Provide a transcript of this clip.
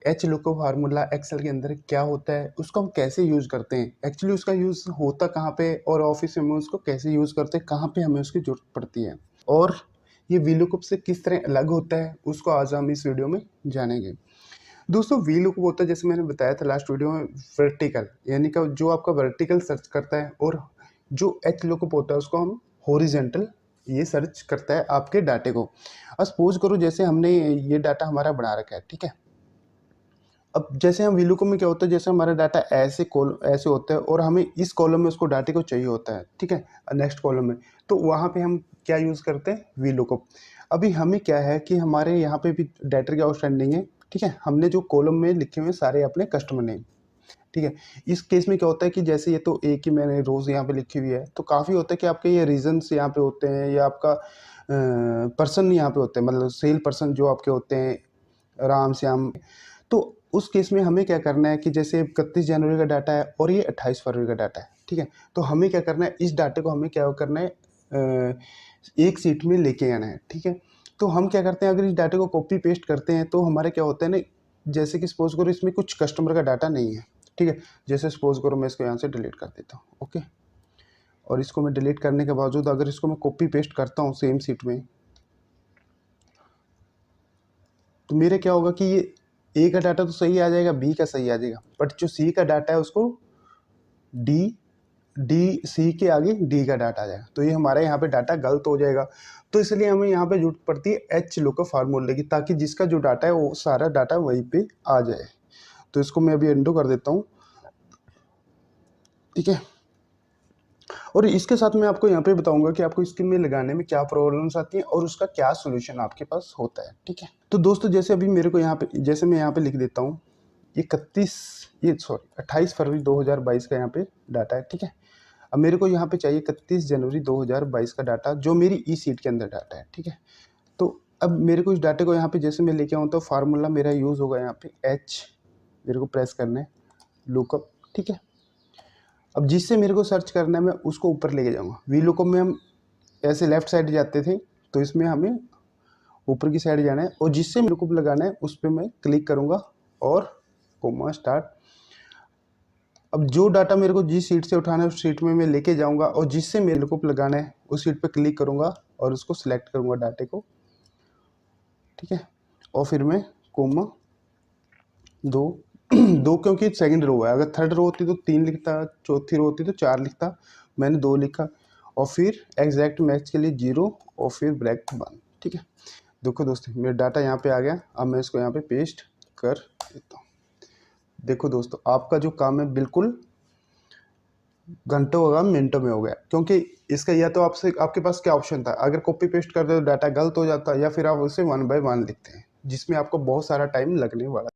H lookup formula Excel के अंदर क्या होता है, उसको हम कैसे यूज़ करते हैं, एक्चुअली उसका यूज़ होता कहाँ पे और ऑफिस में उसको कैसे यूज़ करते हैं, कहाँ पे हमें उसकी ज़रूरत पड़ती है और ये वीलुकअप से किस तरह अलग होता है, उसको आज हम इस वीडियो में जानेंगे। दोस्तों वीलुकअप होता है, जैसे मैंने बताया था लास्ट वीडियो में, वर्टिकल, यानी कि जो आपका वर्टिकल सर्च करता है, और जो एच लुकअप होता है उसको हम हॉरिजेंटल ये सर्च करता है आपके डाटे को। अब सपोज करो जैसे हमने ये डाटा हमारा बना रखा है, ठीक है। अब जैसे हम वीलुकअप में क्या होता है, जैसे हमारा डाटा ऐसे होता है और हमें इस कॉलम में उसको डाटे को चाहिए होता है, ठीक है, नेक्स्ट कॉलम में, तो वहाँ पे हम क्या यूज़ करते हैं, वीलुकअप। अभी हमें क्या है कि हमारे यहाँ पे भी डाटा की आउटस्टैंडिंग है, ठीक है, हमने जो कॉलम में लिखे हुए सारे अपने कस्टमर नेम, ठीक है। इस केस में क्या होता है कि जैसे ये तो एक ही मैंने रोज़ यहाँ पे लिखी हुई है, तो काफ़ी होता है कि आपके ये रीजन्स यहाँ पे होते हैं या आपका पर्सन यहाँ पे होते हैं, मतलब सेल पर्सन जो आपके होते हैं, राम श्याम। तो उस केस में हमें क्या करना है कि जैसे 31 जनवरी का डाटा है और ये 28 फरवरी का डाटा है, ठीक है। तो हमें क्या करना है, इस डाटे को हमें क्या करना है, एक सीट में लेके आना है, ठीक है। तो हम क्या करते हैं, अगर इस डाटे को कॉपी पेस्ट करते हैं तो हमारे क्या होता है ना, जैसे कि सपोज करो इसमें कुछ कस्टमर का डाटा नहीं है, ठीक है। जैसे सपोज करो मैं इसको यहाँ से डिलीट कर देता हूँ, ओके। और इसको मैं डिलीट करने के बावजूद अगर इसको मैं कॉपी पेस्ट करता हूँ सेम सीट में, तो मेरे क्या होगा कि ये ए का डाटा तो सही आ जाएगा, बी का सही आ जाएगा, बट जो सी का डाटा है उसको डी डी सी के आगे डी का डाटा आ जाएगा, तो ये हमारे यहाँ पे डाटा गलत हो जाएगा। तो इसलिए हमें यहाँ पे जरूरत पड़ती है एच लुकअप फार्मूले की, ताकि जिसका जो डाटा है वो सारा डाटा वहीं पे आ जाए। तो इसको मैं अभी एंडो कर देता हूँ, ठीक है। और इसके साथ मैं आपको यहाँ पे बताऊंगा कि आपको स्क्रीन में लगाने में क्या प्रॉब्लम्स आती हैं और उसका क्या सोल्यूशन आपके पास होता है, ठीक है। तो दोस्तों जैसे अभी मेरे को यहाँ पे, जैसे मैं यहाँ पे लिख देता हूँ, ये 28 फरवरी 2022 का यहाँ पे डाटा है, ठीक है। अब मेरे को यहाँ पे चाहिए 31 जनवरी 2022 का डाटा, जो मेरी ई सीट के अंदर डाटा है, ठीक है। तो अब मेरे को इस डाटे को यहाँ पे जैसे मैं लेके आऊँ तो फार्मूला मेरा यूज़ होगा यहाँ पे एच, मेरे को प्रेस करना है, लुकअप, ठीक है। अब जिससे मेरे को सर्च करना है मैं उसको ऊपर लेके जाऊँगा। वी लुकअप में हम ऐसे लेफ्ट साइड जाते थे, तो इसमें हमें ऊपर की साइड जाना है, और जिससे मेरे को लगाना है उस पर मैं क्लिक करूँगा और कोमा स्टार्ट। अब जो डाटा मेरे को जिस सीट से उठाना है उस सीट में मैं लेके जाऊंगा, और जिससे मेरे को लगाना है उस सीट पे क्लिक करूंगा और उसको सिलेक्ट करूंगा डाटे को, ठीक है। और फिर मैं कोमा दो दो, क्योंकि सेकंड रो है, अगर थर्ड रो होती तो 3 लिखता, चौथी रो होती तो 4 लिखता, मैंने 2 लिखा। और फिर एग्जैक्ट मैच के लिए 0 और फिर ब्रैकेट 1, ठीक है। देखो दोस्तों मेरा डाटा यहाँ पे आ गया, अब मैं इसको यहाँ पे पेस्ट कर देता हूँ। देखो दोस्तों आपका जो काम है बिल्कुल घंटों होगा, मिनटों में हो गया, क्योंकि इसका या तो आपसे आपके पास क्या ऑप्शन था, अगर कॉपी पेस्ट करते तो डाटा गलत हो जाता, या फिर आप उसे 1 बाय 1 लिखते हैं, जिसमें आपको बहुत सारा टाइम लगने वाला।